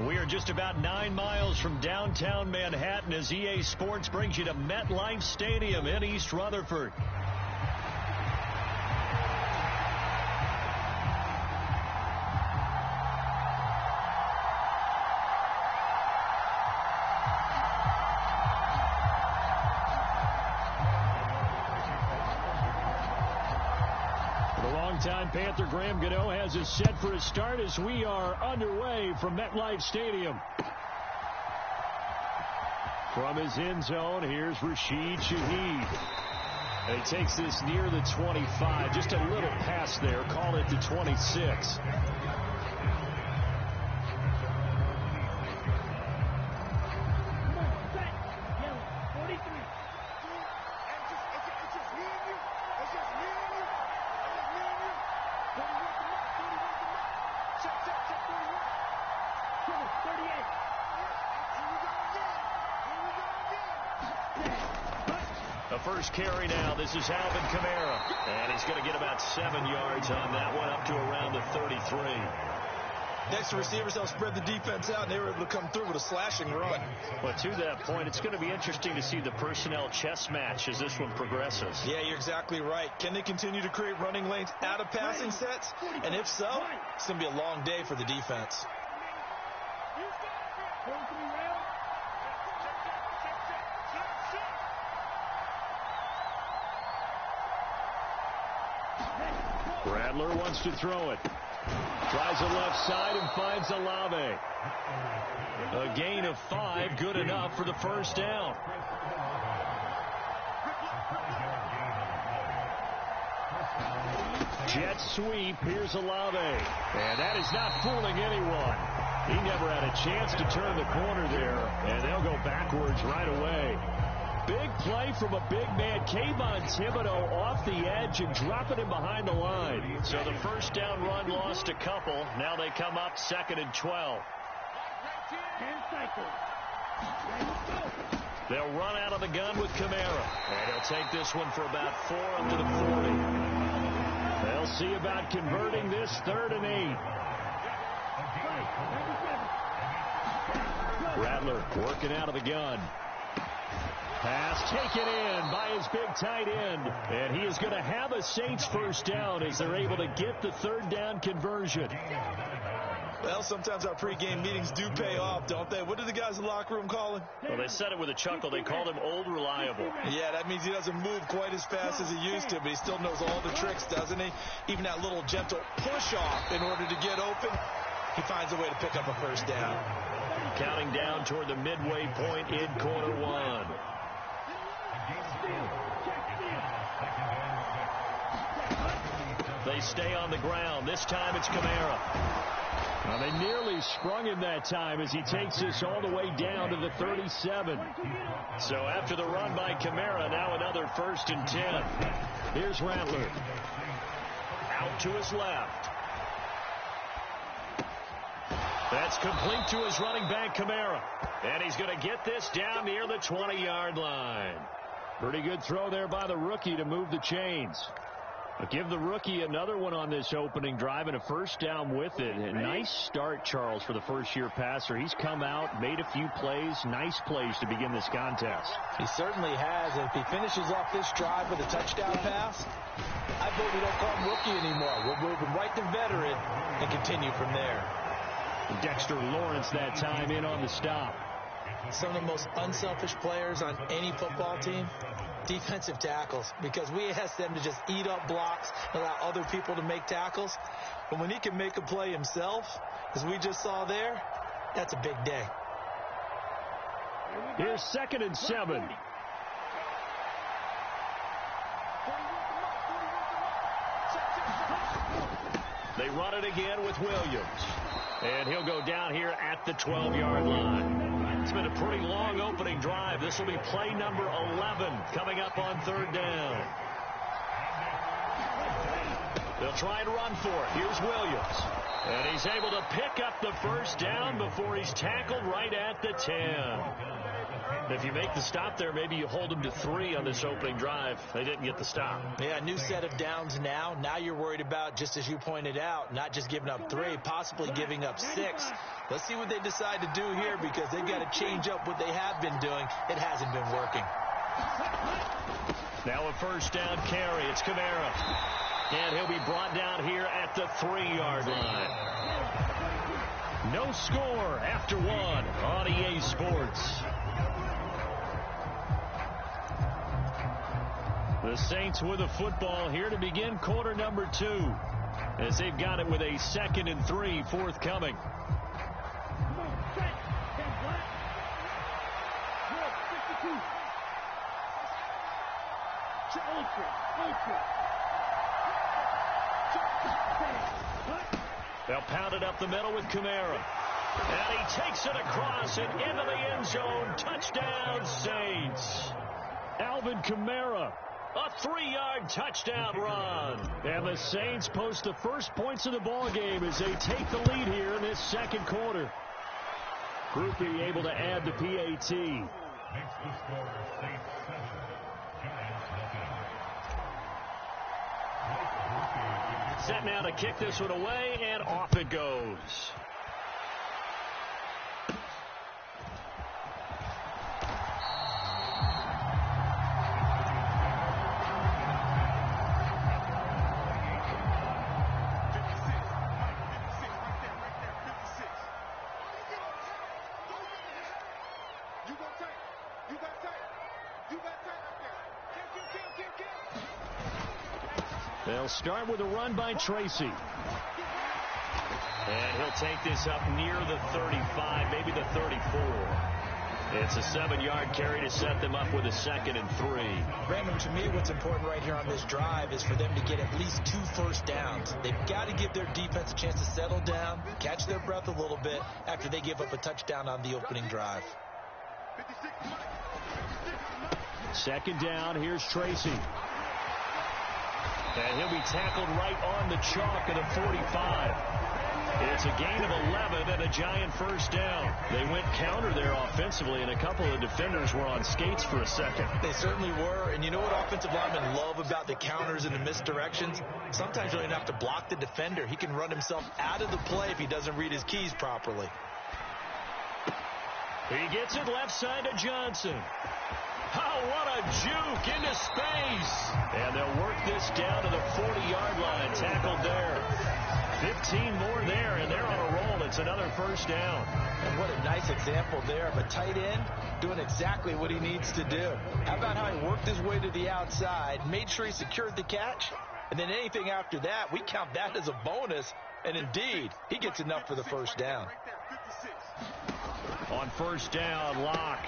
We are just about 9 miles from downtown Manhattan as EA Sports brings you to MetLife Stadium in East Rutherford. Time Panther Graham Gano has us set for a start as we are underway from MetLife Stadium. From his end zone, here's Rashid Shaheed. And he takes this near the 25. Just a little pass there. Call it the 26. First carry now. This is Alvin Kamara. And he's going to get about 7 yards on that one, up to around the 33. Next, the receivers help spread the defense out, and they were able to come through with a slashing run. But to that point, it's going to be interesting to see the personnel chess match as this one progresses. Yeah, you're exactly right. Can they continue to create running lanes out of passing sets? And if so, it's going to be a long day for the defense. Rattler wants to throw it. Tries the left side and finds LLe-ge-nd. A gain of 5, good enough for the first down. Jet sweep. Here's LLe-ge-nd. And that is not fooling anyone. He never had a chance to turn the corner there, and they'll go backwards right away. Big play from a big man, Kayvon Thibodeau, off the edge and dropping him behind the line. So the first down run lost a couple. Now they come up 2nd and 12. They'll run out of the gun with Kamara. And he'll take this one for about 4 up to the 40. They'll see about converting this 3rd and 8. Rattler working out of the gun. Pass taken in by his big tight end. And he is going to have a Saints first down as they're able to get the 3rd down conversion. Well, sometimes our pregame meetings do pay off, don't they? What did the guys in the locker room call him? Well, they said it with a chuckle. They called him Old Reliable. Yeah, that means he doesn't move quite as fast as he used to, but he still knows all the tricks, doesn't he? Even that little gentle push-off in order to get open, he finds a way to pick up a first down. Counting down toward the midway point in quarter 1. They stay on the ground. This time it's Kamara. Well, they nearly sprung him that time as he takes this all the way down to the 37. So after the run by Kamara, now another 1st and 10. Here's Rattler. Out to his left. That's complete to his running back, Kamara. And he's going to get this down near the 20-yard line. Pretty good throw there by the rookie to move the chains. But give the rookie another one on this opening drive and a first down with it. A nice start, Charles, for the first-year passer. He's come out, made a few plays, nice plays to begin this contest. He certainly has. And if he finishes off this drive with a touchdown pass, I vote we don't call him rookie anymore. We'll move him right to veteran and continue from there. Dexter Lawrence that time in on the stop. Some of the most unselfish players on any football team, defensive tackles, because we ask them to just eat up blocks, allow other people to make tackles. But when he can make a play himself, as we just saw there, that's a big day. Here's 2nd and 7. They run it again with Williams. And he'll go down here at the 12-yard line. It's been a pretty long opening drive. This will be play number 11 coming up on 3rd down. They'll try and run for it. Here's Williams. And he's able to pick up the first down before he's tackled right at the 10. If you make the stop there, maybe you hold them to 3 on this opening drive. They didn't get the stop. Yeah, new set of downs now. Now you're worried about, just as you pointed out, not just giving up 3, possibly giving up 6. Let's see what they decide to do here, because they've got to change up what they have been doing. It hasn't been working. Now a first down carry. It's Kamara. And he'll be brought down here at the 3-yard line. No score after 1 on EA Sports. The Saints with the football here to begin quarter number 2, as they've got it with a 2nd and 3 forthcoming. They'll pound it up the middle with Kamara. And he takes it across and into the end zone. Touchdown, Saints. Alvin Kamara, a 3-yard touchdown run. And the Saints post the first points of the ball game as they take the lead here in this second quarter. Groupie able to add the PAT. Makes the score Saints 7, Giants nothing. Set now to kick this one away, and off it goes. They'll start with a run by Tracy. And he'll take this up near the 35, maybe the 34. It's a 7-yard carry to set them up with a 2nd and 3. Brandon, to me, what's important right here on this drive is for them to get at least 2 first downs. They've got to give their defense a chance to settle down, catch their breath a little bit after they give up a touchdown on the opening drive. 2nd down, here's Tracy. And he'll be tackled right on the chalk of the 45. It's a gain of 11 and a Giant first down. They went counter there offensively, and a couple of defenders were on skates for a second. They certainly were. And you know what offensive linemen love about the counters and the misdirections? Sometimes you don't even have to block the defender. He can run himself out of the play if he doesn't read his keys properly. He gets it left side to Johnson. Oh, what a juke into space. And they'll work this down to the 40-yard line. Tackled there. 15 more there, and they're on a roll. It's another first down. And what a nice example there of a tight end doing exactly what he needs to do. How about how he worked his way to the outside, made sure he secured the catch, and then anything after that, we count that as a bonus. And indeed, he gets enough for the first down. On first down, Locke.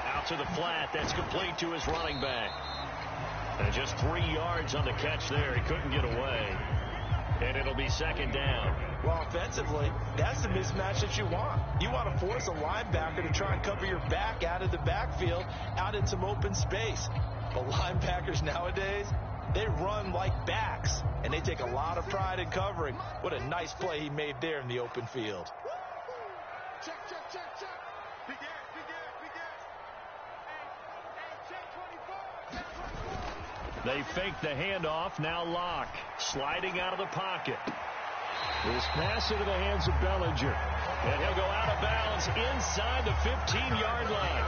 Out to the flat. That's complete to his running back. And just 3 yards on the catch there. He couldn't get away. And it'll be 2nd down. Well, offensively, that's the mismatch that you want. You want to force a linebacker to try and cover your back out of the backfield, out in some open space. But linebackers nowadays, they run like backs, and they take a lot of pride in covering. What a nice play he made there in the open field. Check, check, check, check. Big ass. They fake the handoff. Now Locke sliding out of the pocket. This pass into the hands of Bellinger. And he'll go out of bounds inside the 15-yard line.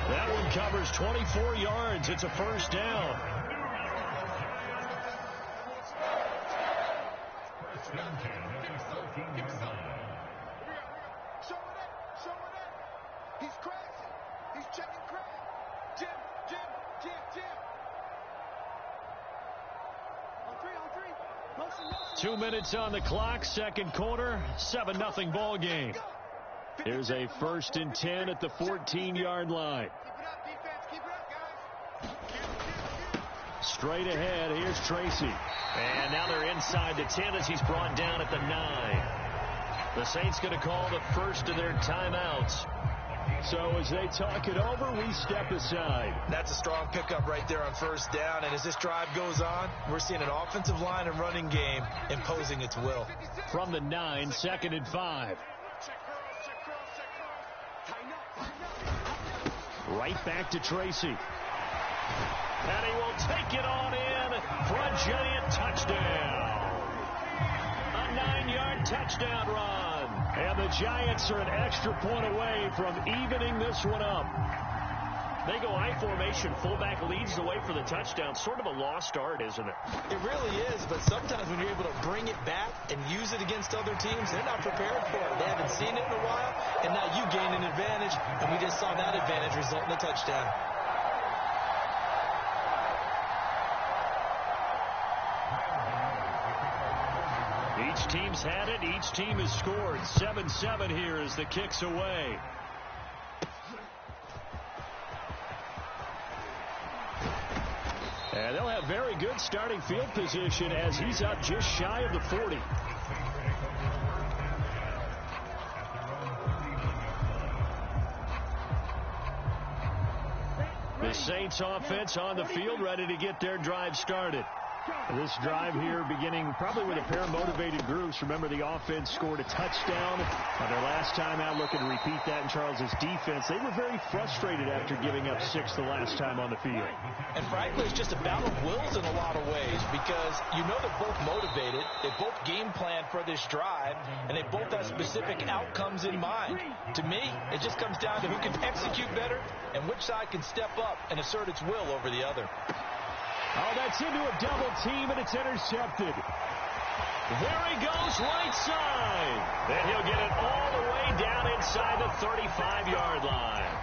That one covers 24 yards. It's a first down. First and 10 at the 14-yard line. Show it up. He's crashing. He's checking crash. Jim. 2 minutes on the clock, second quarter, 7-0 ball game. Here's a 1st and 10 at the 14-yard line. Keep it up, guys. Straight ahead, here's Tracy. And now they're inside the 10 as he's brought down at the 9. The Saints going to call the first of their timeouts. So as they talk it over, we step aside. That's a strong pickup right there on first down. And as this drive goes on, we're seeing an offensive line and running game imposing its will. From the 9, 2nd and 5. Right back to Tracy. And he will take it on in for a giant touchdown. A 9-yard touchdown run. And the Giants are an extra point away from evening this one up. They go I formation. Fullback leads the way for the touchdown. Sort of a lost art, isn't it? It really is, but sometimes when you're able to bring it back and use it against other teams, they're not prepared for it. They haven't seen it in a while, and now you gain an advantage, and we just saw that advantage result in a touchdown. Each team's had it. Each team has scored. 7-7 here as the kick's away. And they'll have very good starting field position as he's up just shy of the 40. The Saints offense on the field, ready to get their drive started. This drive here beginning probably with a pair of motivated groups. Remember, the offense scored a touchdown on their last time out. Looking to repeat that in Charles's defense. They were very frustrated after giving up 6 the last time on the field. And frankly, it's just a battle of wills in a lot of ways because you know they're both motivated. They both game plan for this drive, and they both have specific outcomes in mind. To me, it just comes down to who can execute better and which side can step up and assert its will over the other. Oh, that's into a double team, and it's intercepted. There he goes, right side. And he'll get it all the way down inside the 35-yard line.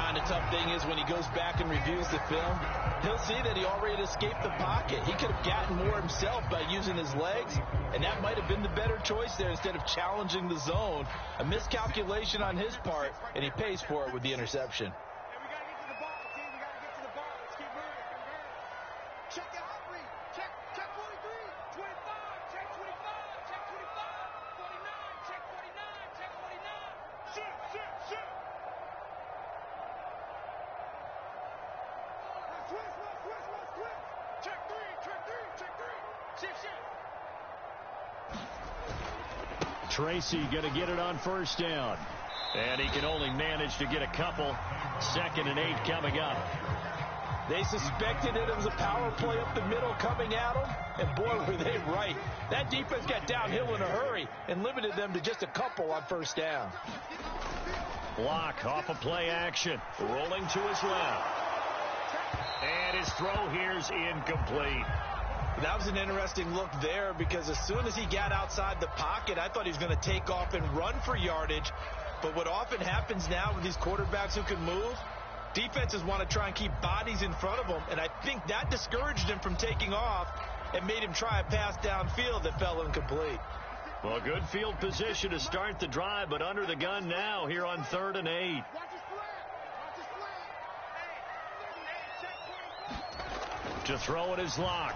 And the tough thing is when he goes back and reviews the film, he'll see that he already escaped the pocket. He could have gotten more himself by using his legs, and that might have been the better choice there instead of challenging the zone. A miscalculation on his part, and he pays for it with the interception. Check the hot read. Check 23, 25, check 25, check 25, 49, check 49, check 49. Shit. Switch. Check 3. Shit. Tracy going to get it on first down. And he can only manage to get a couple. 2nd and 8 coming up. They suspected that it was a power play up the middle coming at them, and boy, were they right. That defense got downhill in a hurry and limited them to just a couple on first down. Block off of play action, rolling to his left. And his throw here's incomplete. That was an interesting look there because as soon as he got outside the pocket, I thought he was going to take off and run for yardage. But what often happens now with these quarterbacks who can move, defenses want to try and keep bodies in front of them, and I think that discouraged him from taking off and made him try a pass downfield that fell incomplete. Well, good field position to start the drive, but under the gun now here on 3rd and 8. To throw it is Locke.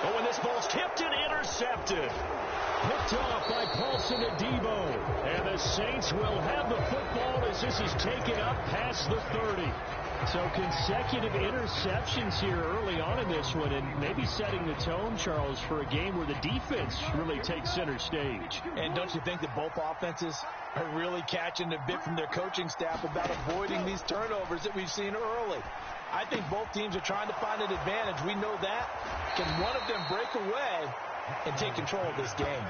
Oh, and this ball's tipped and intercepted. Picked off by Paulson Adebo. And the Saints will have the football as this is taken up past the 30. So consecutive interceptions here early on in this one, and maybe setting the tone, Charles, for a game where the defense really takes center stage. And don't you think that both offenses are really catching a bit from their coaching staff about avoiding these turnovers that we've seen early? I think both teams are trying to find an advantage. We know that. Can one of them break away and take control of this game?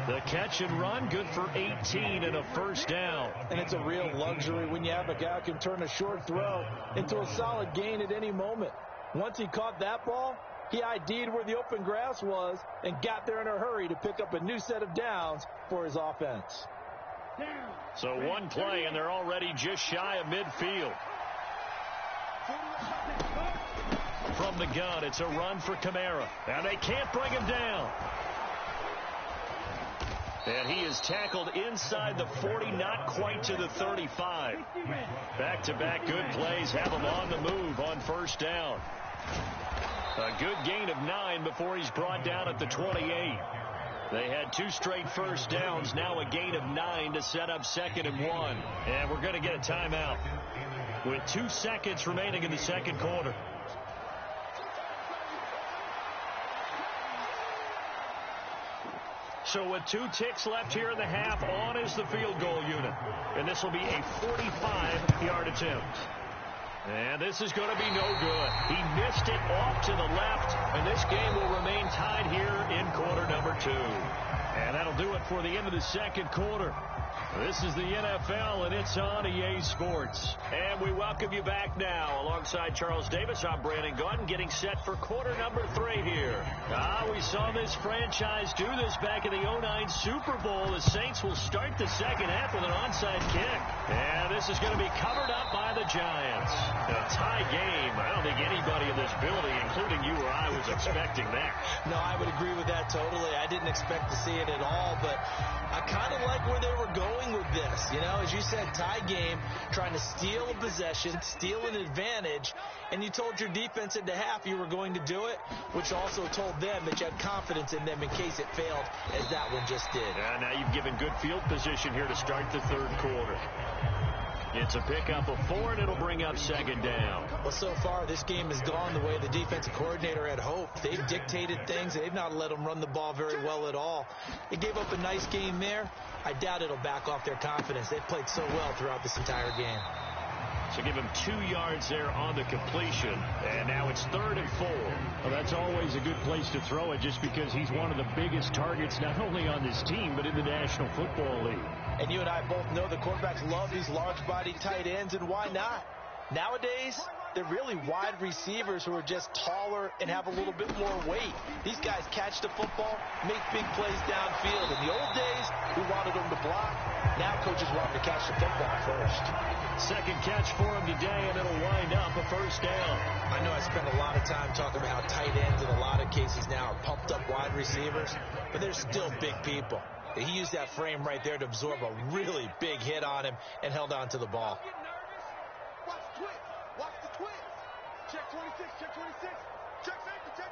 The catch and run, good for 18 and a first down. And it's a real luxury when you have a guy who can turn a short throw into a solid gain at any moment. Once he caught that ball, he ID'd where the open grass was and got there in a hurry to pick up a new set of downs for his offense. So one play, and they're already just shy of midfield. From the gun, it's a run for Kamara. And they can't bring him down. And he is tackled inside the 40, not quite to the 35. Back-to-back good plays have him on the move on first down. A good gain of 9 before he's brought down at the 28. They had 2 straight first downs, now a gain of 9 to set up 2nd and 1. And we're going to get a timeout with 2 seconds remaining in the second quarter. So with 2 ticks left here in the half, on is the field goal unit. And this will be a 45-yard attempt. And this is going to be no good. He missed it off to the left, and this game will remain tied here in quarter number 2. And that'll do it for the end of the second quarter. This is the NFL, and it's on EA Sports. And we welcome you back now. Alongside Charles Davis, I'm Brandon Gaudin, getting set for quarter number 3 here. We saw this franchise do this back in the 2009 Super Bowl. The Saints will start the second half with an onside kick. And this is going to be covered up by the Giants. A tie game. I don't think anybody in this building, including you or I, was expecting that. No, I would agree with that totally. I didn't expect to see it at all, but I kind of like where they were going with this. You know, as you said, tie game, trying to steal a possession, steal an advantage, and you told your defense at the half you were going to do it, which also told them that you had confidence in them in case it failed, as that one just did. Yeah, now you've given good field position here to start the third quarter. It's a pickup of 4, and it'll bring up second down. Well, so far, this game has gone the way the defensive coordinator had hoped. They've dictated things. They've not let them run the ball very well at all. They gave up a nice game there. I doubt it'll back off their confidence. They've played so well throughout this entire game. So give him 2 yards there on the completion, and now it's 3rd and 4. Well, that's always a good place to throw it just because he's one of the biggest targets not only on this team but in the National Football League. And you and I both know the quarterbacks love these large-bodied tight ends, and why not? Nowadays, they're really wide receivers who are just taller and have a little bit more weight. These guys catch the football, make big plays downfield. In the old days, we wanted them to block. Now coaches want them to catch the football first. Second catch for him today, and it'll wind up a first down. I know I spent a lot of time talking about how tight ends in a lot of cases now are pumped up wide receivers, but they're still big people. He used that frame right there to absorb a really big hit on him and held on to the ball. Watch the twist. Watch the twist. Check 26. Check 26. Check safety. Check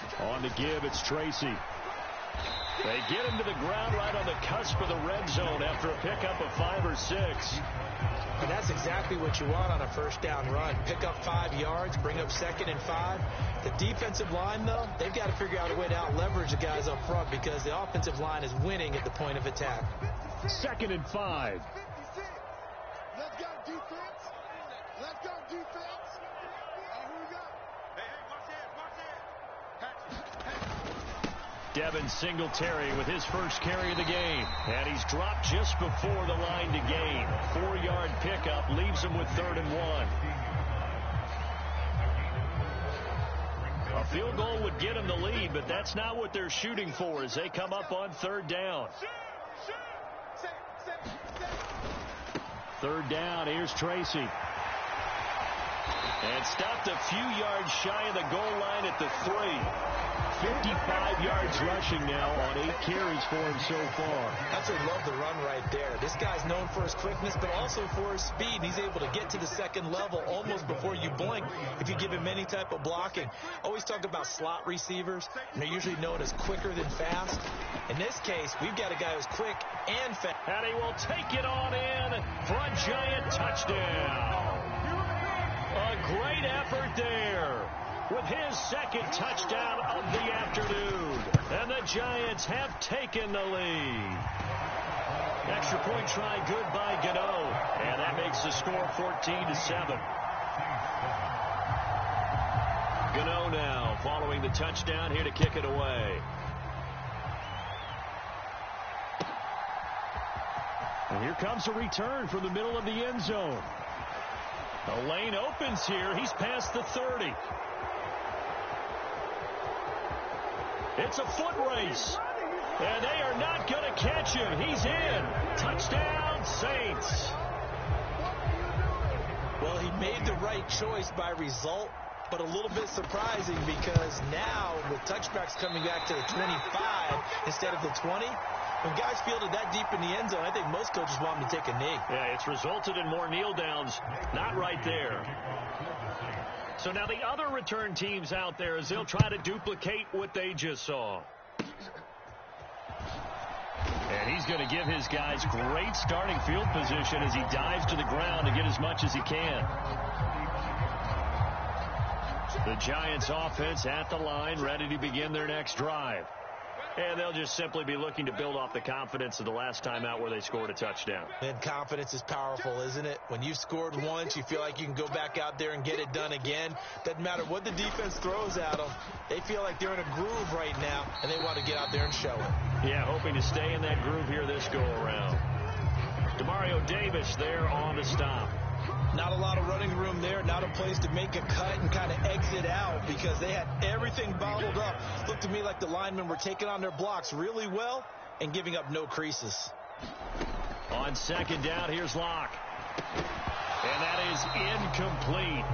safety. On the give, it's Tracy. They get him to the ground right on the cusp of the red zone after a pickup of 5 or 6. And that's exactly what you want on a first down run. Pick up 5 yards, bring up 2nd and 5. The defensive line, though, they've got to figure out a way to out-leverage the guys up front because the offensive line is winning at the point of attack. 2nd and 5. 56. Let's go defense. Let's go defense. Here we go. Hey, watch that. Devin Singletary with his first carry of the game. And he's dropped just before the line to gain. 4-yard pickup leaves him with 3rd and 1. A field goal would get him the lead, but that's not what they're shooting for as they come up on 3rd down. 3rd down, here's Tracy. And stopped a few yards shy of the goal line at the 3. 55 yards rushing now on 8 carries for him so far. That's what I love the run right there. This guy's known for his quickness, but also for his speed. He's able to get to the second level almost before you blink if you give him any type of blocking. Always talk about slot receivers, and they're usually known as quicker than fast. In this case, we've got a guy who's quick and fast. And he will take it on in for a Giant touchdown. A great effort there with his 2nd touchdown of the afternoon. And the Giants have taken the lead. Extra point try good by Gano. And that makes the score 14-7. Gano now following the touchdown here to kick it away. And here comes a return from the middle of the end zone. The lane opens here. He's past the 30. It's a foot race. And they are not going to catch him. He's in. Touchdown, Saints. Well, he made the right choice by result, but a little bit surprising because now with touchbacks coming back to the 25 instead of the 20, when guys fielded that deep in the end zone, I think most coaches want them to take a knee. Yeah, it's resulted in more kneel downs. Not right there. So now the other return teams out there as they'll try to duplicate what they just saw. And he's going to give his guys great starting field position as he dives to the ground to get as much as he can. The Giants offense at the line, ready to begin their next drive. And they'll just simply be looking to build off the confidence of the last time out where they scored a touchdown. And confidence is powerful, isn't it? When you've scored once, you feel like you can go back out there and get it done again. Doesn't matter what the defense throws at them. They feel like they're in a groove right now, and they want to get out there and show it. Yeah, hoping to stay in that groove here this go-around. Demario Davis there on the stop. Not a lot of running room there, not a place to make a cut and kind of exit out because they had everything bottled up. Looked to me like the linemen were taking on their blocks really well and giving up no creases. On second down, here's Locke. And that is incomplete.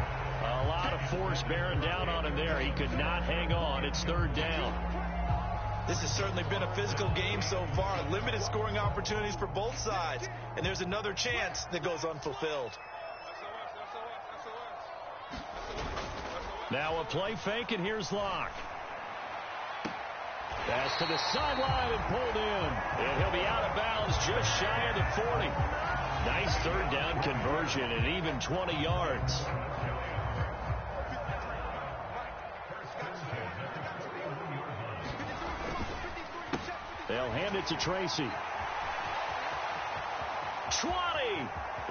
A lot of force bearing down on him there. He could not hang on. It's third down. This has certainly been a physical game so far. Limited scoring opportunities for both sides. And there's another chance that goes unfulfilled. Now a play fake, and here's Locke. Pass to the sideline and pulled in. And he'll be out of bounds just shy of the 40. Nice third down conversion at even 20 yards. They'll hand it to Tracy. 20.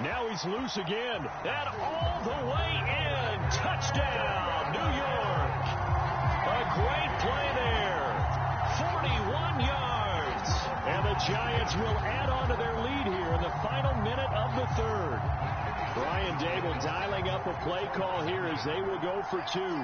Now he's loose again. And all the way in. Touchdown, New York. A great play there. 41 yards. And the Giants will add on to their lead here in the final minute of the third. Brian Dable dialing up a play call here as they will go for two.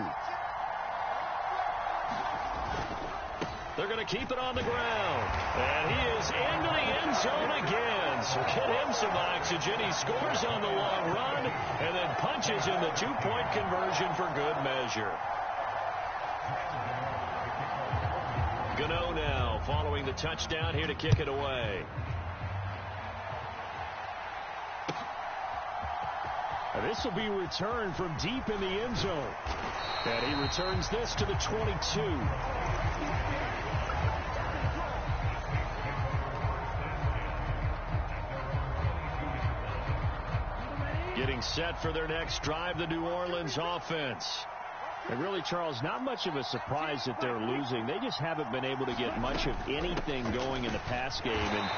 They're going to keep it on the ground. And he is into the end zone again. So get him some oxygen. He scores on the long run and then punches in the two-point conversion for good measure. Gano now following the touchdown here to kick it away. And this will be returned from deep in the end zone. And he returns this to the 22. Getting set for their next drive, the New Orleans offense. And really, Charles, not much of a surprise that they're losing. They just haven't been able to get much of anything going in the pass game. And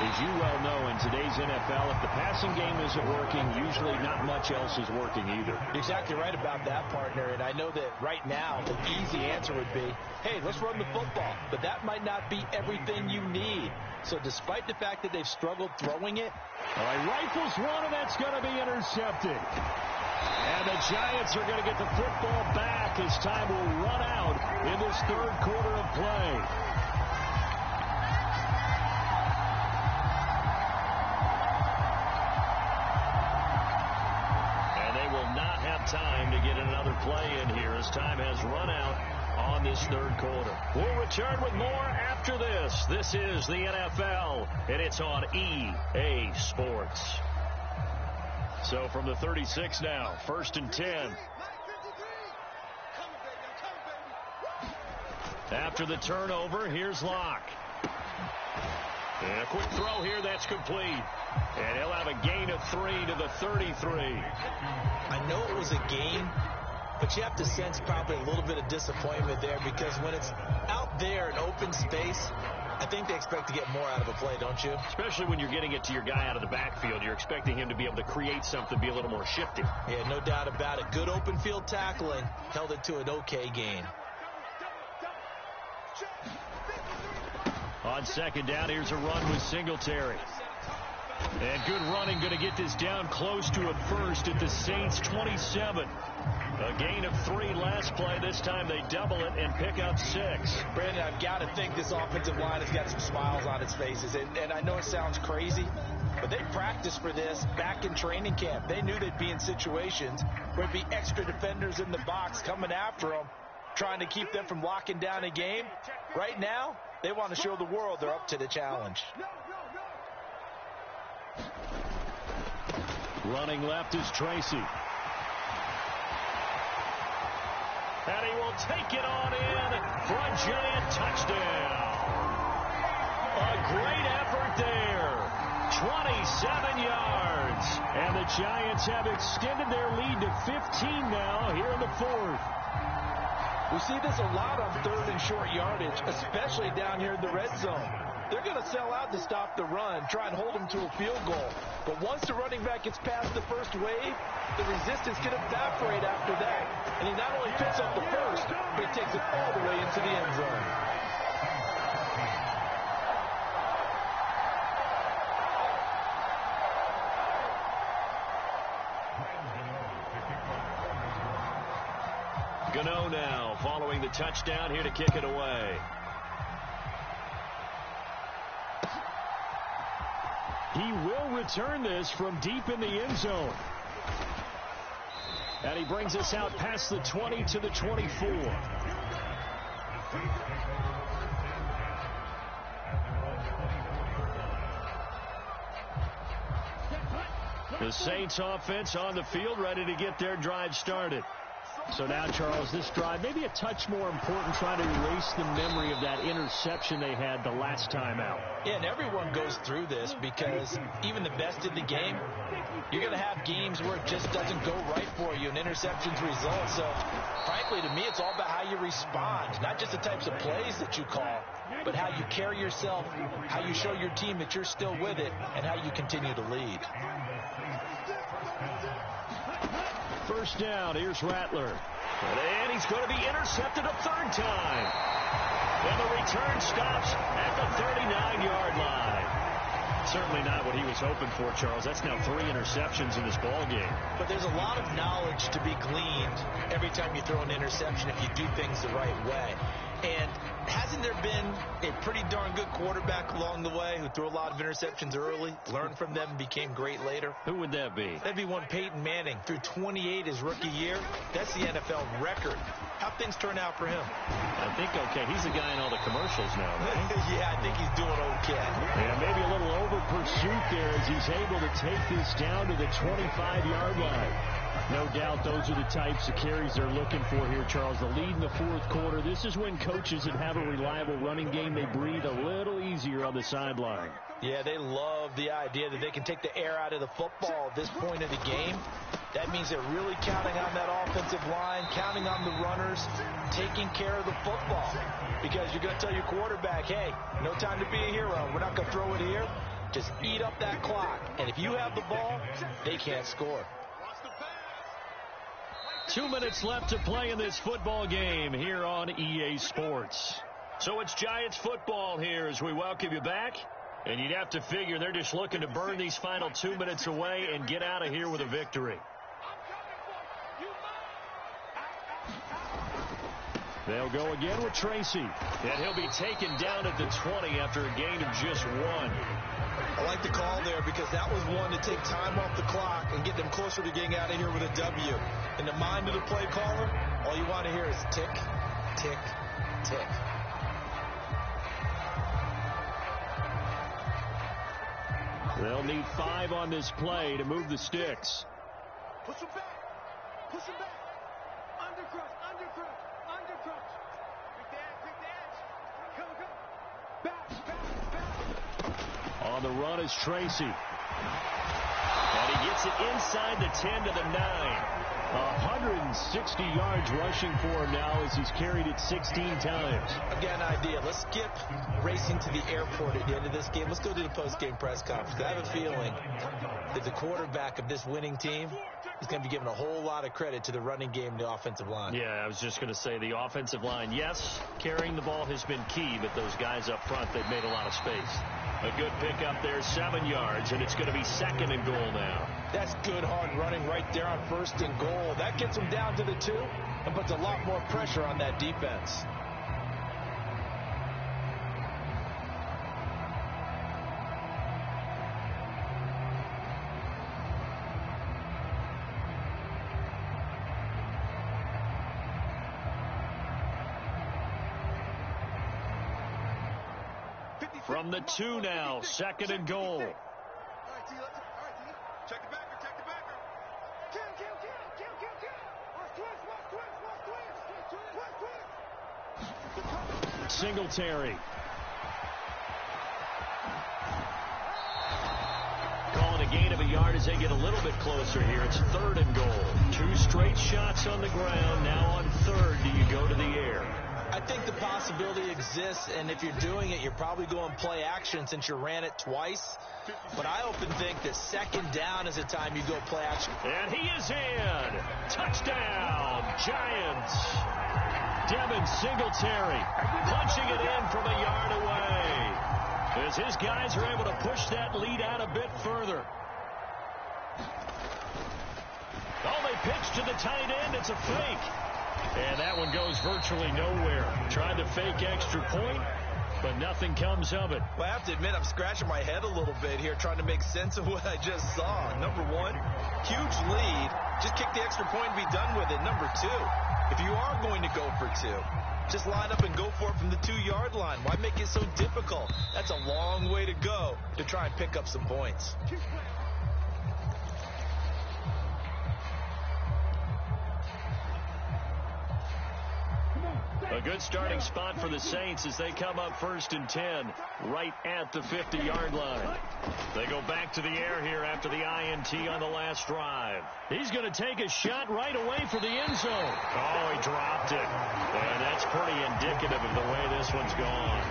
as you well know, in today's NFL, if the passing game isn't working, usually not much else is working either. You're exactly right about that, partner. And I know that right now, the easy answer would be, hey, let's run the football. But that might not be everything you need. So despite the fact that they've struggled throwing it. All right, rifles one, and that's going to be intercepted. And the Giants are going to get the football back as time will run out in this third quarter of play. And they will not have time to get another play in here as time has run out on this third quarter. We'll return with more after this. This is the NFL, and it's on EA Sports. So from the 36 now, 1st and 10. After the turnover, here's Locke. And a quick throw here, that's complete. And he'll have a gain of 3 to the 33. I know it was a gain, but you have to sense probably a little bit of disappointment there because when it's out there in open space, I think they expect to get more out of a play, don't you? Especially when you're getting it to your guy out of the backfield. You're expecting him to be able to create something, be a little more shifty. Yeah, no doubt about it. Good open field tackling held it to an okay gain. On second down, here's a run with Singletary. And good running, going to get this down close to a first at the Saints 27. A gain of 3 last play. This time they double it and pick up 6. Brandon, I've got to think this offensive line has got some smiles on its faces. And I know it sounds crazy, but they practiced for this back in training camp. They knew they'd be in situations where there'd be extra defenders in the box coming after them, trying to keep them from locking down a game. Right now, they want to show the world they're up to the challenge. Running left is Tracy. And he will take it on in for a Giant touchdown. A great effort there. 27 yards. And the Giants have extended their lead to 15 now here in the fourth. We see this a lot on third and short yardage, especially down here in the red zone. They're going to sell out to stop the run, try and hold them to a field goal. But once the running back gets past the first wave, the resistance can evaporate after that. And he not only picks up the first, but he takes it all the way into the end zone. Gano now following the touchdown here to kick it away. He will return this from deep in the end zone. And he brings us out past the 20 to the 24. The Saints offense on the field, ready to get their drive started. So now, Charles, this drive maybe a touch more important, trying to erase the memory of that interception they had the last time out. Yeah, and everyone goes through this because even the best in the game, you're going to have games where it just doesn't go right for you and interceptions result. So, frankly, to me, it's all about how you respond, not just the types of plays that you call, but how you carry yourself, how you show your team that you're still with it, and how you continue to lead. First down, here's Rattler. And he's going to be intercepted a third time. And the return stops at the 39-yard line. Certainly not what he was hoping for, Charles. That's now 3 interceptions in this ball game. But there's a lot of knowledge to be gleaned every time you throw an interception if you do things the right way. And hasn't there been a pretty darn good quarterback along the way who threw a lot of interceptions early, learned from them, and became great later? Who would that be? That'd be one Peyton Manning. Threw 28 his rookie year. That's the NFL record. How'd things turn out for him? I think okay. He's the guy in all the commercials now, right? Yeah, I think he's doing okay. Yeah, maybe a little over pursuit there as he's able to take this down to the 25-yard line. No doubt those are the types of carries they're looking for here, Charles. The lead in the fourth quarter. This is when coaches that have a reliable running game, they breathe a little easier on the sideline. Yeah, they love the idea that they can take the air out of the football at this point of the game. That means they're really counting on that offensive line, counting on the runners, taking care of the football. Because you're going to tell your quarterback, hey, no time to be a hero. We're not going to throw it here. Just eat up that clock. And if you have the ball, they can't score. 2 minutes left to play in this football game here on EA Sports. So it's Giants football here as we welcome you back. And you'd have to figure they're just looking to burn these final 2 minutes away and get out of here with a victory. They'll go again with Tracy. And he'll be taken down at the 20 after a gain of just 1. I like the call there because that was one to take time off the clock and get them closer to getting out of here with a W. In the mind of the play caller, all you want to hear is tick, tick, tick. They'll need 5 on this play to move the sticks. Push him back. Push him back. Undercrush, undercrush, undercrush. Pick the edge. Come. Back. On the run is Tracy. And he gets it inside the 10 to the 9. 160 yards rushing for him now as he's carried it 16 times. I've got an idea. Let's skip racing to the airport at the end of this game. Let's go to the post-game press conference. I have a feeling that the quarterback of this winning team is going to be given a whole lot of credit to the running game and the offensive line. Yeah, I was just going to say the offensive line, yes, carrying the ball has been key, but those guys up front, they've made a lot of space. A good pickup there, 7 yards, and it's going to be 2nd and goal now. That's good, hard running right there on 1st and goal. That gets them down to the 2 and puts a lot more pressure on that defense. From the 2 now, 2nd and goal. All right, T. Check the backer. Kill. Watch twist. Singletary. Calling a gain of a yard as as they get a little bit closer here. It's 3rd and goal. 2 straight shots on the ground. Now on 3rd, do you go to the air? I think the possibility exists, and if you're doing it, you're probably going play action since you ran it twice. But I often think that 2nd down is the time you go play action. And he is in. Touchdown, Giants. Devin Singletary punching it in from a yard away as his guys are able to push that lead out a bit further. Oh, they pitch to the tight end. It's a fake. And that one goes virtually nowhere. Tried to fake extra point, but nothing comes of it. Well, I have to admit, I'm scratching my head a little bit here trying to make sense of what I just saw. Number one, huge lead. Just kick the extra point and be done with it. Number two, if you are going to go for 2, just line up and go for it from the 2-yard line. Why make it so difficult? That's a long way to go to try and pick up some points. A good starting spot for the Saints as they come up 1st and 10 right at the 50-yard line. They go back to the air here after the INT on the last drive. He's going to take a shot right away for the end zone. Oh, he dropped it. And that's pretty indicative of the way this one's gone.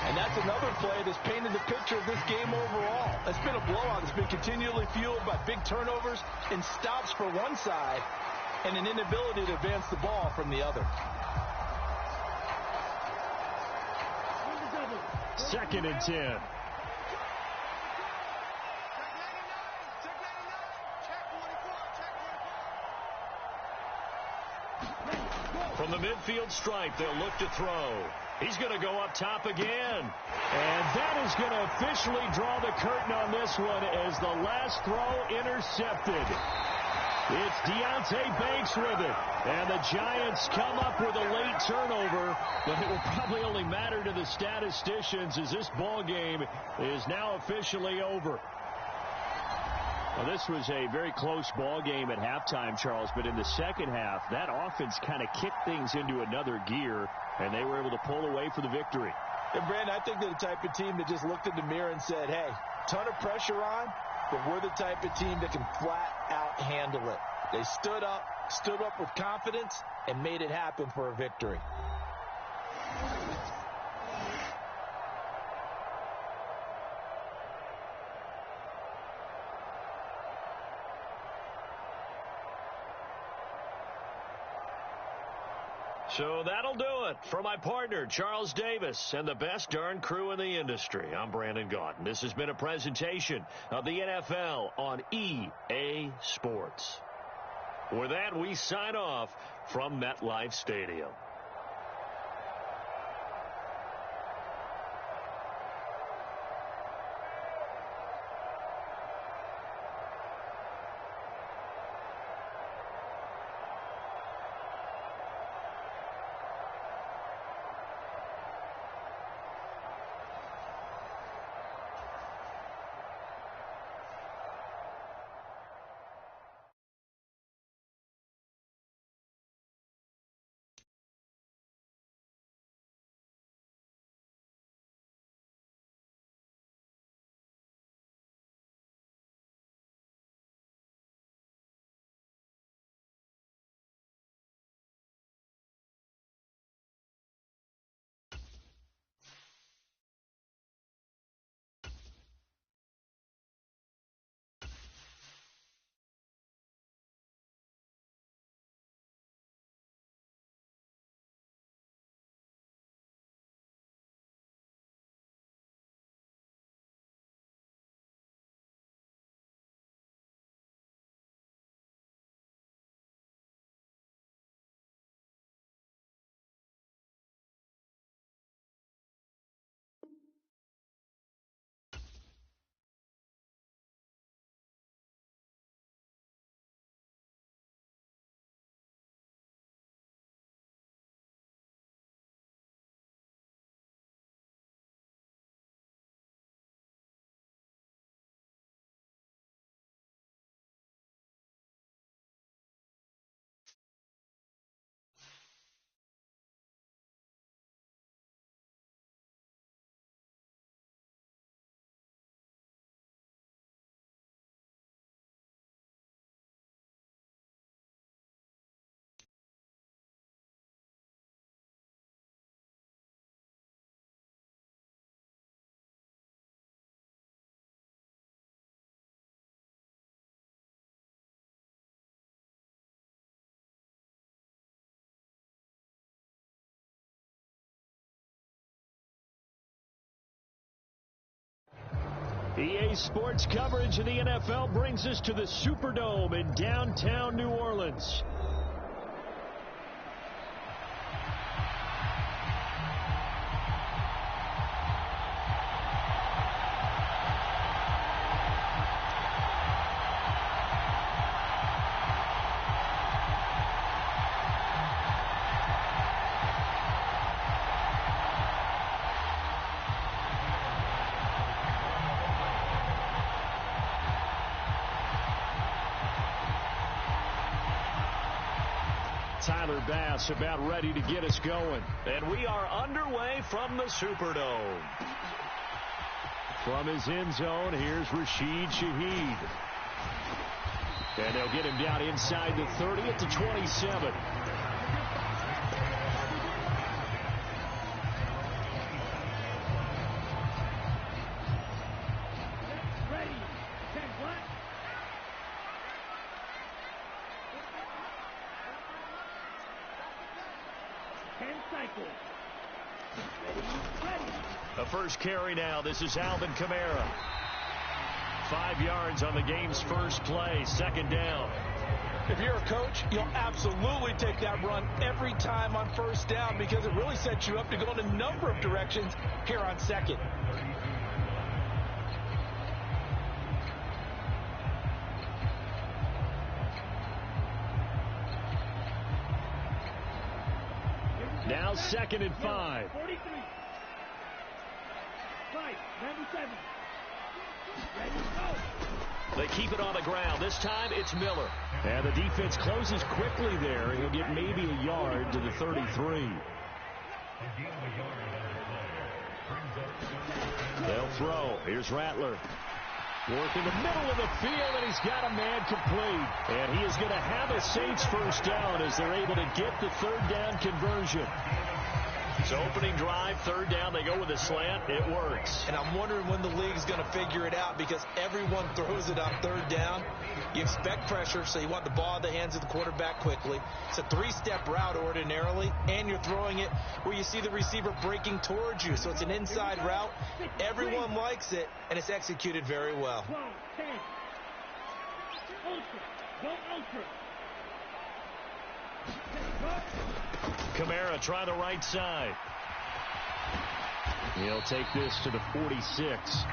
And that's another play that's painted the picture of this game overall. It's been a blowout. It's been continually fueled by big turnovers and stops for one side and an inability to advance the ball from the other. 2nd and 10. From the midfield stripe, they'll look to throw. He's going to go up top again. And that is going to officially draw the curtain on this one as the last throw intercepted. It's Deontay Banks with it. And the Giants come up with a late turnover, but it will probably only matter to the statisticians as this ball game is now officially over. Well, this was a very close ball game at halftime, Charles, but in the second half, that offense kind of kicked things into another gear, and they were able to pull away for the victory. And, Brandon, I think they're the type of team that just looked in the mirror and said, hey, ton of pressure on, but we're the type of team that can flat out handle it. They stood up with confidence, and made it happen for a victory. So that'll do it for my partner, Charles Davis, and the best darn crew in the industry. I'm Brandon Gaudin. This has been a presentation of the NFL on EA Sports. With that, we sign off from MetLife Stadium. EA Sports coverage of the NFL brings us to the Superdome in downtown New Orleans. Tyler Bass about ready to get us going. And we are underway from the Superdome. From his end zone, here's Rashid Shaheed. And they'll get him down inside the 30 at the 27. The first carry now. This is Alvin Kamara. 5 yards on the game's first play. Second down. If you're a coach, you'll absolutely take that run every time on first down because it really sets you up to go in a number of directions here on second. Now 2nd and 5. 43. Right, 97. Ready, go. They keep it on the ground. This time it's Miller. And the defense closes quickly there. He'll get maybe a yard to the 33. They'll throw. Here's Rattler. Work in the middle of the field, and he's got a man complete. And he is going to have a Saints first down as they're able to get the third down conversion. So opening drive, third down, they go with a slant. It works. And I'm wondering when the league is going to figure it out because everyone throws it on third down. You expect pressure, so you want the ball in the hands of the quarterback quickly. It's a 3-step route ordinarily, and you're throwing it where you see the receiver breaking towards you. So it's an inside route. Everyone likes it, and it's executed very well. 12, 10. Ultra. Go ultra. Kamara try the right side. He'll take this to the 46.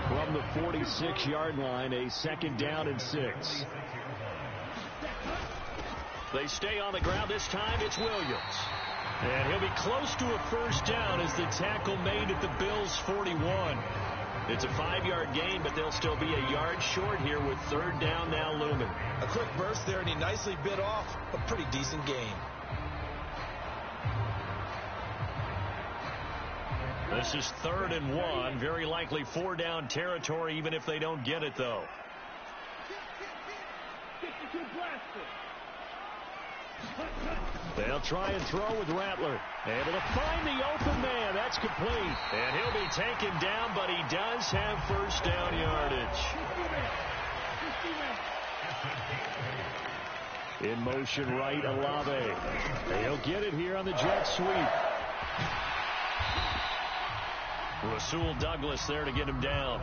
From the 46-yard line, a 2nd down and 6. They stay on the ground. This time it's Williams. And he'll be close to a first down as the tackle made at the Bills' 41. It's a 5-yard gain, but they'll still be a yard short here with third down now looming. A quick burst there, and he nicely bit off a pretty decent gain. This is 3rd and 1. Very likely 4-down territory, even if they don't get it, though. 52 blaster. They'll try and throw with Rattler. Able to find the open man. That's complete. And he'll be taken down, but he does have first down yardage. In motion right, LLe-ge-nd. They'll get it here on the jet sweep. Rasul Douglas there to get him down.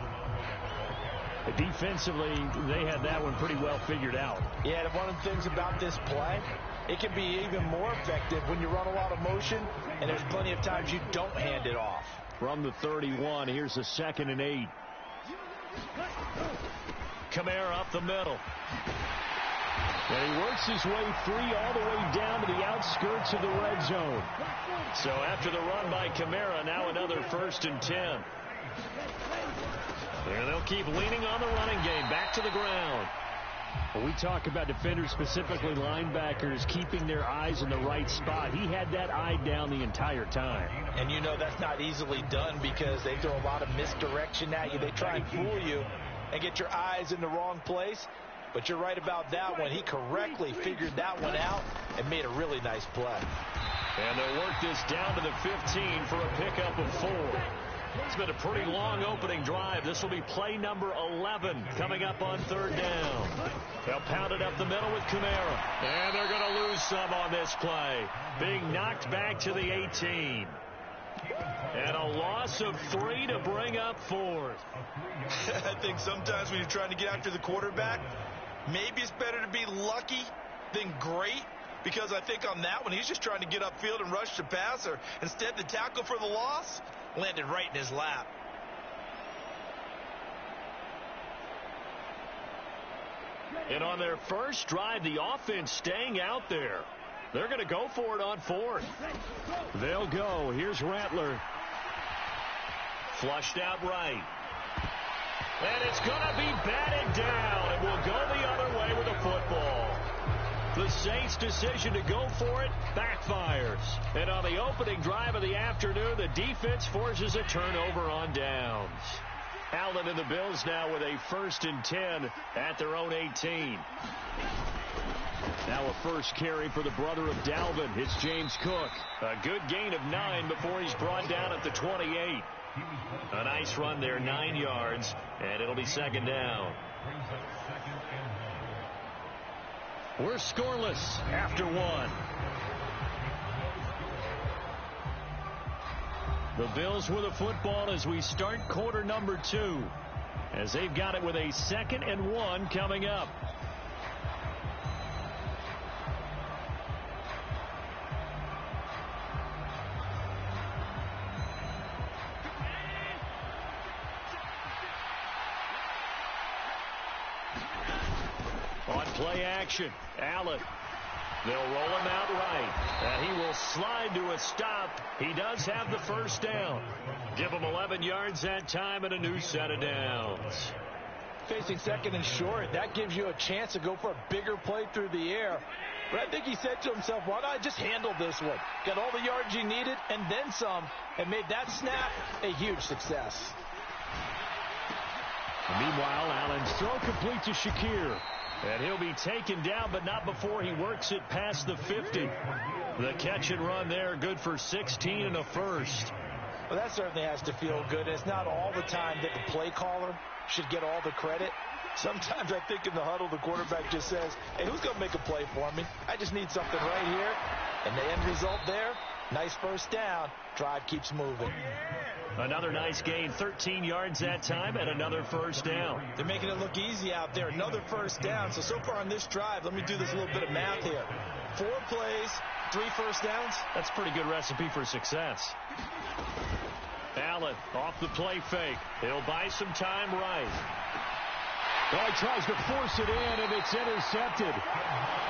Defensively, they had that one pretty well figured out. Yeah, and one of the things about this play, it can be even more effective when you run a lot of motion, and there's plenty of times you don't hand it off. From the 31, here's a 2nd and 8. Kamara up the middle. And he works his way free all the way down to the outskirts of the red zone. So after the run by Kamara, now another 1st and 10. And they'll keep leaning on the running game. Back to the ground. When we talk about defenders, specifically linebackers, keeping their eyes in the right spot, he had that eye down the entire time. And you know that's not easily done because they throw a lot of misdirection at you. They try and fool you and get your eyes in the wrong place. But you're right about that one. He correctly figured that one out and made a really nice play. And they'll work this down to the 15 for a pickup of 4. It's been a pretty long opening drive. This will be play number 11 coming up on third down. They'll pound it up the middle with Kamara. And they're going to lose some on this play. Being knocked back to the 18. And a loss of 3 to bring up 4th. I think sometimes when you're trying to get after the quarterback, maybe it's better to be lucky than great, because I think on that one, he's just trying to get upfield and rush the passer. Instead, the tackle for the loss landed right in his lap. And on their first drive, the offense staying out there. They're going to go for it on 4th. They'll go. Here's Rattler. Flushed out right. And it's going to be batted down. It will go the other way with the football. The Saints' decision to go for it backfires. And on the opening drive of the afternoon, the defense forces a turnover on downs. Allen and the Bills now with a 1st and 10 at their own 18. Now a first carry for the brother of Dalvin. It's James Cook. A good gain of 9 before he's brought down at the 28. A nice run there, 9 yards, and it'll be 2nd down. We're scoreless after 1. The Bills with the football as we start quarter number 2, as they've got it with a 2nd and 1 coming up. On play action, Allen. They'll roll him out right, and he will slide to a stop. He does have the 1st down. Give him 11 yards that time and a new set of downs. Facing 2nd and short, that gives you a chance to go for a bigger play through the air. But I think he said to himself, why not just handle this one? Got all the yards he needed and then some, and made that snap a huge success. Meanwhile, Allen's throw complete to Shakir. And he'll be taken down, but not before he works it past the 50. The catch and run there, good for 16 and a 1st. Well, that certainly has to feel good. It's not all the time that the play caller should get all the credit. Sometimes I think in the huddle, the quarterback just says, hey, who's going to make a play for me? I just need something right here. And the end result there, nice 1st down. Drive keeps moving. Another nice gain, 13 yards that time, and another 1st down. They're making it look easy out there. Another 1st down. So far on this drive, let me do this little bit of math here. 4 plays, 3 1st downs. That's a pretty good recipe for success. Allen off the play fake. He'll buy some time right. Well, he tries to force it in, and it's intercepted.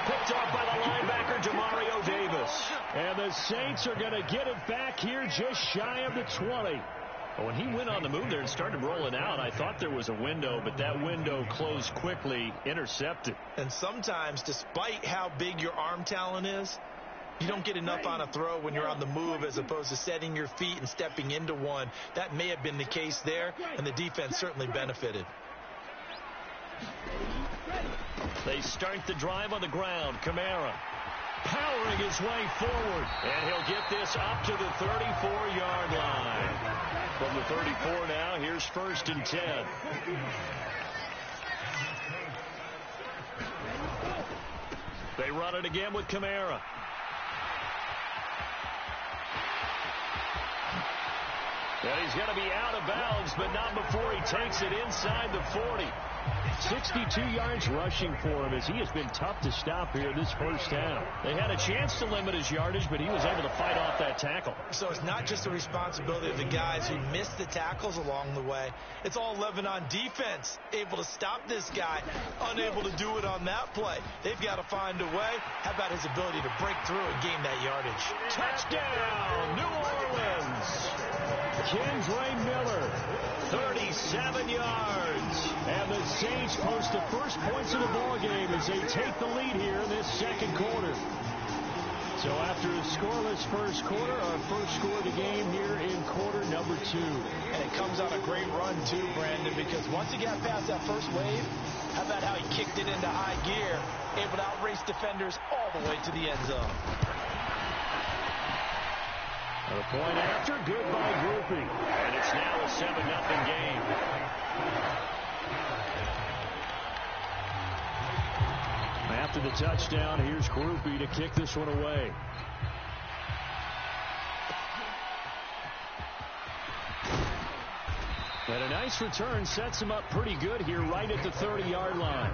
Picked off by the linebacker, Demario Davis. And the Saints are going to get it back here just shy of the 20. When he went on the move there and started rolling out, I thought there was a window, but that window closed quickly, intercepted. And sometimes, despite how big your arm talent is, you don't get enough on a throw when you're on the move as opposed to setting your feet and stepping into one. That may have been the case there, and the defense certainly benefited. They start the drive on the ground. Kamara powering his way forward, and he'll get this up to the 34-yard line. From the 34 now, here's 1st and 10. They run it again with Kamara. And he's going to be out of bounds, but not before he takes it inside the 40. 62 yards rushing for him as he has been tough to stop here this 1st down. They had a chance to limit his yardage, but he was able to fight off that tackle. So it's not just the responsibility of the guys who missed the tackles along the way. It's all 11 on defense, able to stop this guy, unable to do it on that play. They've got to find a way. How about his ability to break through and gain that yardage? Touchdown, New Orleans! Kingsley Miller, 37 yards. And the Saints post the first points of the ballgame as they take the lead here in this 2nd quarter. So after a scoreless 1st quarter, our first score of the game here in quarter number 2. And it comes on a great run too, Brandon, because once he got past that first wave, how about how he kicked it into high gear, able to outrace defenders all the way to the end zone. A point after, good by Groupie. And it's now a 7-0 game. After the touchdown, here's Groupie to kick this one away. nice return sets him up pretty good here right at the 30-yard line.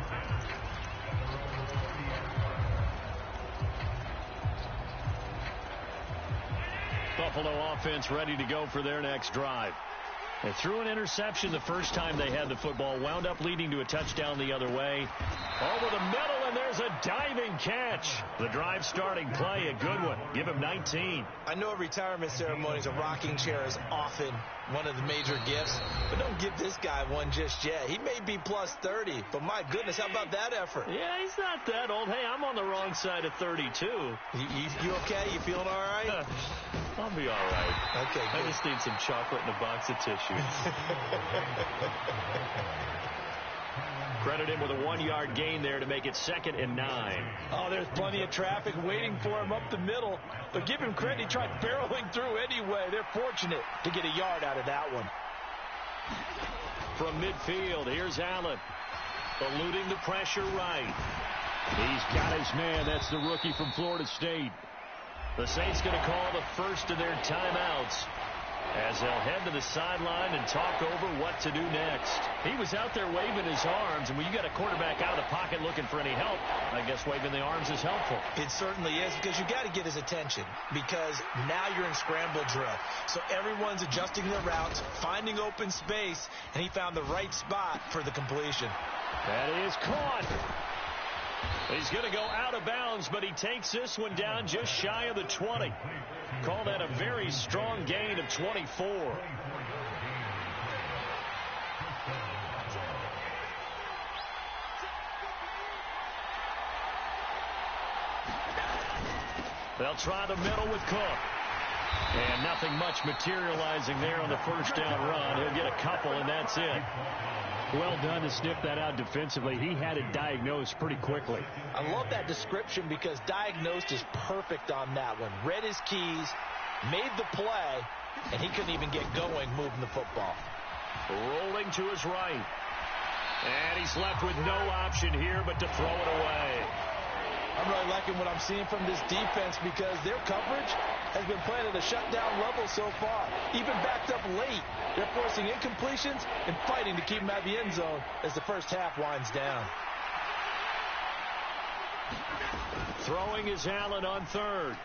Buffalo offense ready to go for their next drive. They threw an interception the first time they had the football, wound up leading to a touchdown the other way. Over the middle, and there's a diving catch. The drive starting play, a good one. Give him 19. I know at retirement ceremonies, a rocking chair is often one of the major gifts, but don't give this guy one just yet. He may be plus 30, but my goodness, how about that effort? Yeah, he's not that old. Hey, I'm on the wrong side of 32. You okay? You feeling all right? I'll be all right. Okay, good. I just need some chocolate and a box of tissues. Credit him with a 1-yard gain there to make it 2nd and 9. Oh, there's plenty of traffic waiting for him up the middle. But give him credit, he tried barreling through anyway. They're fortunate to get a yard out of that one. From midfield, here's Allen. Eluding the pressure right. He's got his man. That's the rookie from Florida State. The Saints going to call the first of their timeouts as they'll head to the sideline and talk over what to do next. He was out there waving his arms, and when you got a quarterback out of the pocket looking for any help, I guess waving the arms is helpful. It certainly is, because you got to get his attention, because now you're in scramble drill. So everyone's adjusting their routes, finding open space, and he found the right spot for the completion. That is caught. He's going to go out of bounds, but he takes this one down just shy of the 20. Call that a very strong gain of 24. They'll try the middle with Cook. And nothing much materializing there on the first down run. He'll get a couple, and that's it. Well done to sniff that out defensively. He had it diagnosed pretty quickly. I love that description because diagnosed is perfect on that one. Read his keys, made the play, and he couldn't even get going moving the football. Rolling to his right. And he's left with no option here but to throw it away. I'm really liking what I'm seeing from this defense because their coverage has been playing at a shutdown level so far. Even backed up late, they're forcing incompletions and fighting to keep them out of the end zone as the first half winds down. Throwing is Allen on third.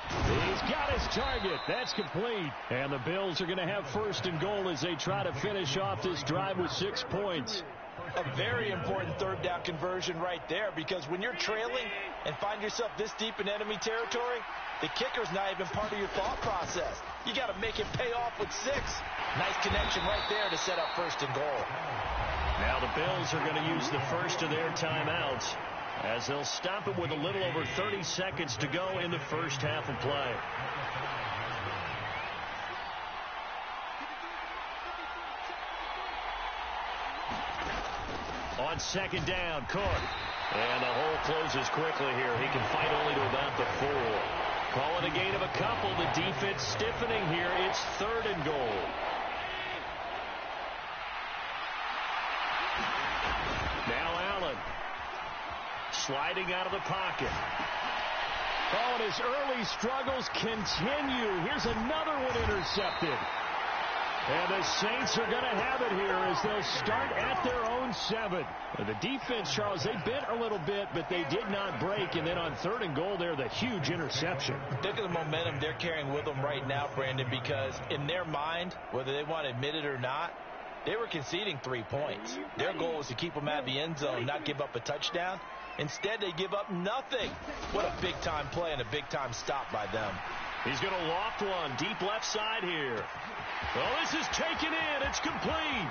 He's got his target. That's complete. And the Bills are going to have first and goal as they try to finish off this drive with 6 points. A very important third down conversion right there, because when you're trailing and find yourself this deep in enemy territory, the kicker's not even part of your thought process. You got to make it pay off with 6. Nice connection right there to set up first and goal. Now the Bills are going to use the first of their timeouts as they'll stop it with a little over 30 seconds to go in the first half of play. On second down, Cook. And the hole closes quickly here. He can fight only to about the 4. Calling a gain of a couple. The defense stiffening here. It's third and goal. Now Allen. Sliding out of the pocket. Oh, and his early struggles continue. Here's another one intercepted. And the Saints are going to have it here as they'll start at their own 7. The defense, Charles, they bent a little bit, but they did not break. And then on third and goal there, the huge interception. Look at the momentum they're carrying with them right now, Brandon, because in their mind, whether they want to admit it or not, they were conceding 3 points. Their goal was to keep them out of the end zone, not give up a touchdown. Instead, they give up nothing. What a big-time play and a big-time stop by them. He's going to loft one deep left side here. Well, this is taken in. It's complete.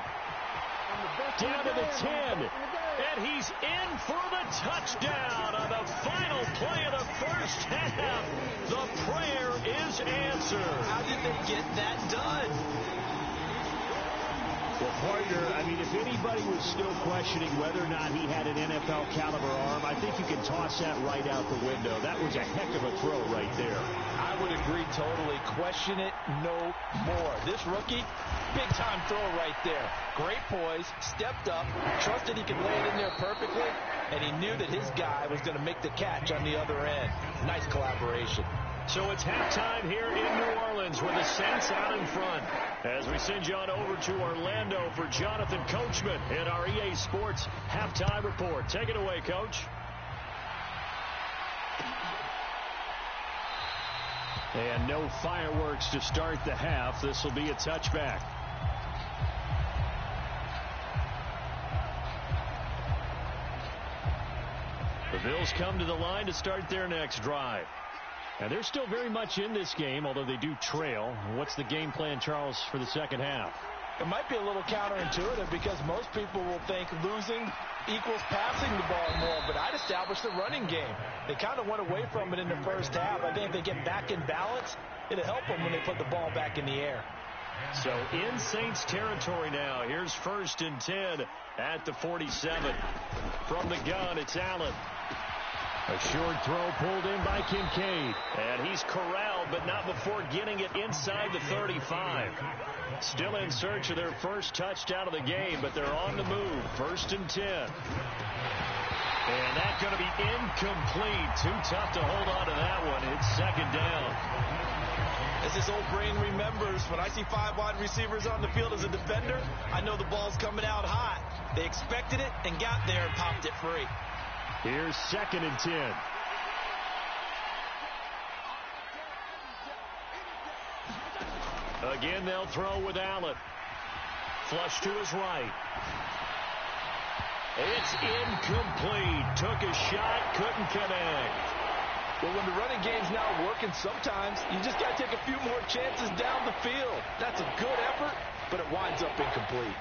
Down to the 10. And he's in for the touchdown on the final play of the first half. The prayer is answered. How did they get that done? Well, partner, I mean, if anybody was still questioning whether or not he had an NFL caliber arm, I think you can toss that right out the window. That was a heck of a throw right there. I would agree totally. Question it no more. This rookie, big-time throw right there. Great poise, stepped up, trusted he could lay it in there perfectly, and he knew that his guy was going to make the catch on the other end. Nice collaboration. So it's halftime here in New Orleans with the Saints out in front. As we send you on over to Orlando for Jonathan Coachman in our EA Sports Halftime Report. Take it away, Coach. And no fireworks to start the half. This will be a touchback. The Bills come to the line to start their next drive. And they're still very much in this game, although they do trail. What's the game plan, Charles, for the second half? It might be a little counterintuitive because most people will think losing equals passing the ball more, but I'd establish the running game. They kind of went away from it in the first half. I think if they get back in balance, it'll help them when they put the ball back in the air. So in Saints territory now. Here's 1st and 10 at the 47. From the gun, it's Allen. A short throw pulled in by Kincaid. And he's corralled, but not before getting it inside the 35. Still in search of their first touchdown of the game, but they're on the move. 1st and 10. And that's going to be incomplete. Too tough to hold on to that one. It's 2nd down. As his old brain remembers, when I see 5 wide receivers on the field as a defender, I know the ball's coming out hot. They expected it and got there and popped it free. Here's 2nd and 10. Again, they'll throw with Allen. Flush to his right. It's incomplete. Took a shot, couldn't connect. Well, when the running game's now working, sometimes you just got to take a few more chances down the field. That's a good effort, but it winds up incomplete.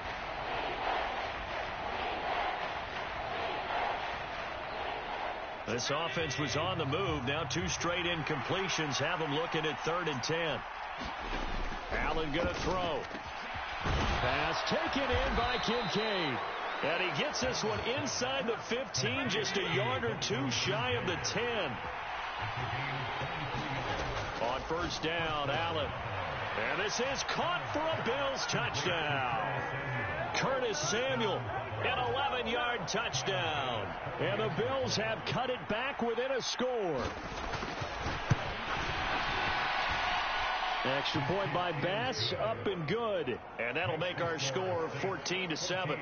This offense was on the move. Now 2 straight incompletions have them looking at 3rd and 10. Allen going to throw. Pass taken in by Kincaid. And he gets this one inside the 15, just a yard or 2 shy of the 10. On 1st down, Allen. And this is caught for a Bills touchdown. Curtis Samuel, an 11-yard touchdown. And the Bills have cut it back within a score. Extra point by Bass, up and good. And that'll make our score 14-7.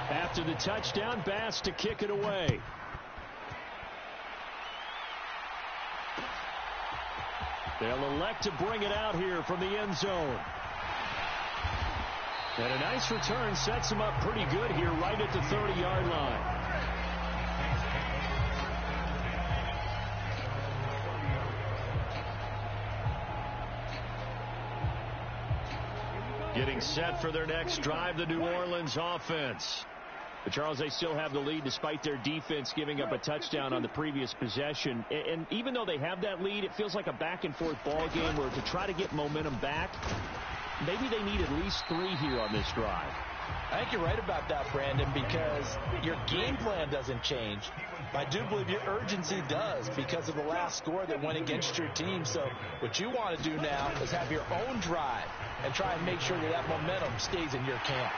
After the touchdown, Bass to kick it away. They'll elect to bring it out here from the end zone. And a nice return sets him up pretty good here right at the 30-yard line. Getting set for their next drive, the New Orleans offense. But Charles, they still have the lead despite their defense giving up a touchdown on the previous possession. And even though they have that lead, it feels like a back-and-forth ball game where to try to get momentum back, maybe they need at least 3 here on this drive. I think you're right about that, Brandon, because your game plan doesn't change. I do believe your urgency does because of the last score that went against your team. So what you want to do now is have your own drive and try and make sure that that momentum stays in your camp.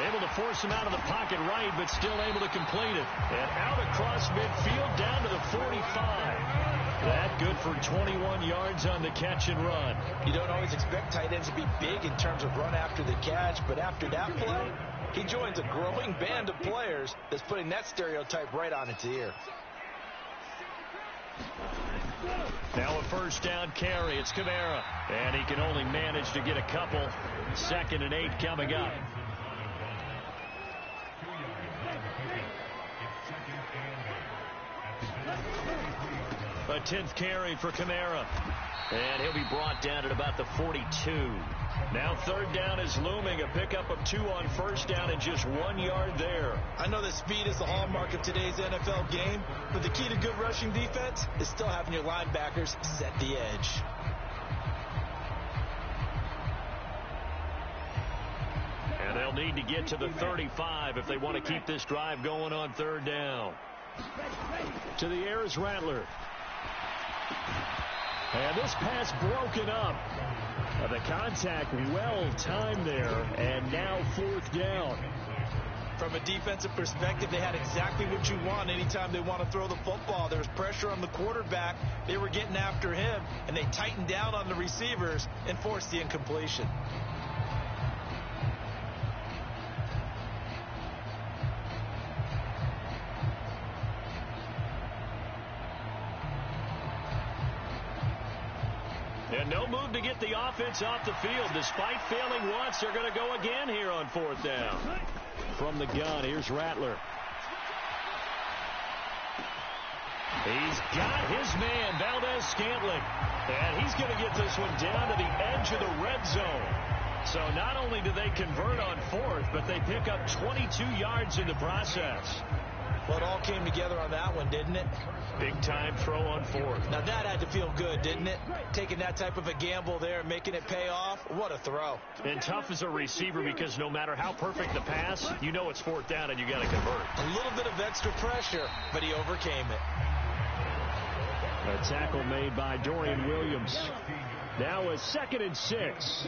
Able to force him out of the pocket right, but still able to complete it. And out across midfield down to the 45. That good for 21 yards on the catch and run. You don't always expect tight ends to be big in terms of run after the catch, but after that play, he joins a growing band of players that's putting that stereotype right on its ear. Now a 1st down carry. It's Kamara. And he can only manage to get a couple. 2nd and 8 coming up. A 10th carry for Kamara. And he'll be brought down at about the 42. Now 3rd down is looming. A pickup of 2 on 1st down and just 1 yard there. I know that speed is the hallmark of today's NFL game, but the key to good rushing defense is still having your linebackers set the edge. And they'll need to get to the 35 if they want to keep this drive going on 3rd down. To the air is Rattler. And this pass broken up. The contact well timed there, and now 4th down. From a defensive perspective, they had exactly what you want anytime they want to throw the football. There was pressure on the quarterback. They were getting after him, and they tightened down on the receivers and forced the incompletion. And no move to get the offense off the field. Despite failing once, they're going to go again here on 4th down. From the gun, here's Rattler. He's got his man, Valdez-Scantling. And he's going to get this one down to the edge of the red zone. So not only do they convert on 4th, but they pick up 22 yards in the process. Well, it all came together on that one, didn't it? Big-time throw on 4th. Now, that had to feel good, didn't it? Taking that type of a gamble there, making it pay off. What a throw. And tough as a receiver because no matter how perfect the pass, you know it's 4th down and you got to convert. A little bit of extra pressure, but he overcame it. A tackle made by Dorian Williams. Now a 2nd and 6.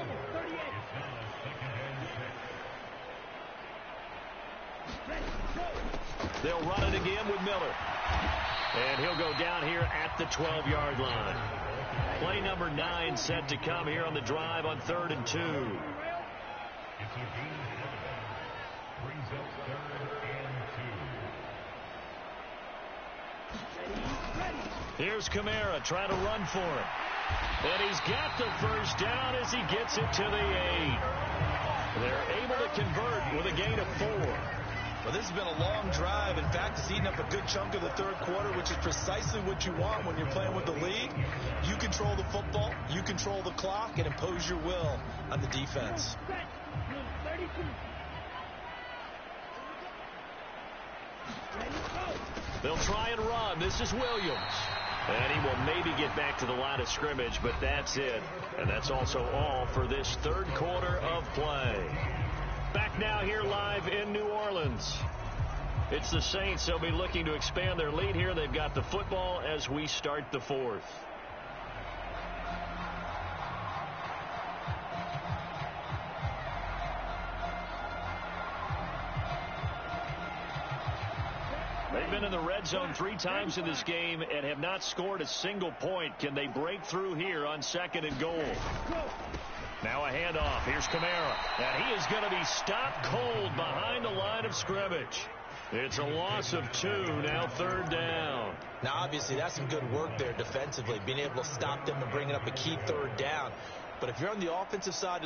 They'll run it again with Miller. And he'll go down here at the 12-yard line. Play number 9 set to come here on the drive on 3rd and 2. It's a gain of 7. Brings up 3rd and 2. Here's Kamara trying to run for it. And he's got the first down as he gets it to the 8. They're able to convert with a gain of 4. Well, this has been a long drive. In fact, it's eaten up a good chunk of the 3rd quarter, which is precisely what you want when you're playing with the lead. You control the football, you control the clock, and impose your will on the defense. They'll try and run. This is Williams. And he will maybe get back to the line of scrimmage, but that's it. And that's also all for this 3rd quarter of play. Back now here live in New Orleans. It's the Saints. They'll be looking to expand their lead here. They've got the football as we start the 4th. They've been in the red zone 3 times in this game and have not scored a single point. Can they break through here on 2nd and goal? Now a handoff. Here's Kamara. And he is going to be stopped cold behind the line of scrimmage. It's a loss of 2. Now 3rd down. Now, obviously, that's some good work there defensively, being able to stop them and bringing up a key 3rd down. But if you're on the offensive side of